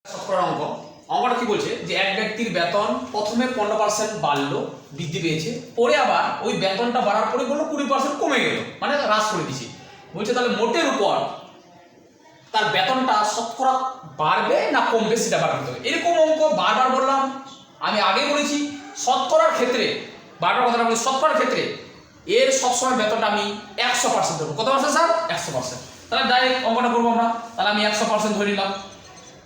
শতকরা অঙ্কটা কি বলছে যে এক ব্যক্তির বেতন প্রথমে 15% বাড়লো, বৃদ্ধি পেয়েছে, পরে আবার ওই বেতনটা বাড়ার পরে বললো 20% কমে গেল, মানে হ্রাস করে দিয়েছে। বলছে তাহলে মোটের উপর তার বেতনটা শতকরা বাড়বে না কমবে সেটা বার করতে হবে। এরকম অঙ্ক বারবার বললাম, আমি আগে বলেছি শতকরার ক্ষেত্রে, বারবার কথাটা বলি, শতকরার ক্ষেত্রে এর সবসময় বেতনটা আমি 100% দেবো। কত পার্সেন্ট স্যার? 100%। তাহলে ডাইরেক্ট অঙ্কটা করবো আমরা, তাহলে আমি 100% ধরে নিলাম।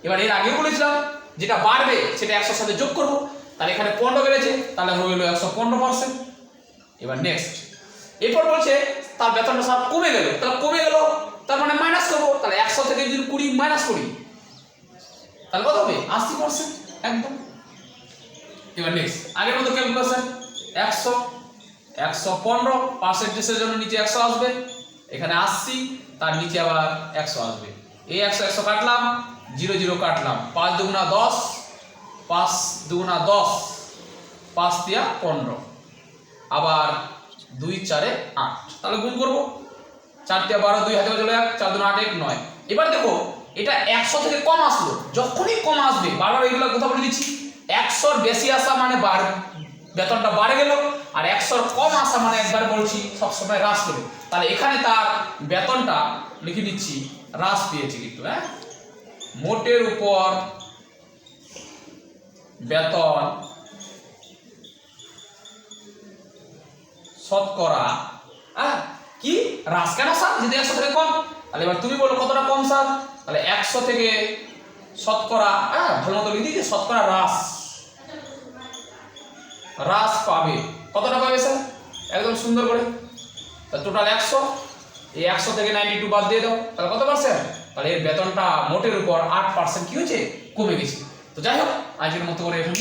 এবার এর আগেও বলেছিলাম যেটা বাড়বে সেটা 100 সাথে যোগ করবো, তাহলে এখানে 15 বেড়েছে, তাহলে হয়ে গেল 115%। এবার নেক্সট, এরপর বলছে তার বেতনটা সব কমে গেল, তাহলে কমে গেল তার মানে মাইনাস করবো, তাহলে 100 থেকে যদি 20 মাইনাস করি তাহলে কত হবে? 80% একদম। এবার নেক্সট, আগের মতো ক্যালকুলেশন, 100 115 পার্সেন্টেজের জন্য নিচে 100 আসবে, এখানে 80, তার নিচে আবার 100 আসবে। এই 100 কাটলাম, 0 0 কাটলাম, 5 দুগুণা 10, 5 দুগুণা 10, 5 দিয়া 15, আবার 2 4 8, তাহলে গুণ করবো, 4 দিয়া 12, 2 হাতে চলে 1, 4 2 8 1 9। এবার দেখো এটা 100 থেকে কম আসলো, যখনই কম আসবে, বারবার এইগুলো কথা বলে দিচ্ছি, 100 বেশি আসা মানে বেতনটা বাড়ে গেল, আর 100 কম আসা মানে একবার বলছি সবসময় হ্রাস পেল। তাহলে এখানে তার বেতনটা লিখে দিচ্ছি হ্রাস পেয়েছে কিন্তু, হ্যাঁ, মোটের উপর বেতন শতকরা কি হ্রাস। কেন স্যার? যদি 100 থেকে কম, তাহলে এবার তুমি বলো কতটা কম স্যার? তাহলে 100 থেকে শতকরা, ভালো মতো লিখে দিই, শতকরা হ্রাস পাবে। কতটা পাবে স্যার? একদম সুন্দর করে। টোটাল 100, এই 100 থেকে 92 বাদ দিয়ে দাও, তাহলে কত পার্সেন্ট? তাহলে এর বেতনটা মোটের উপর 8% কি হয়েছে? কমে গেছে। তো যাই হোক, আজকের মতো করে এখন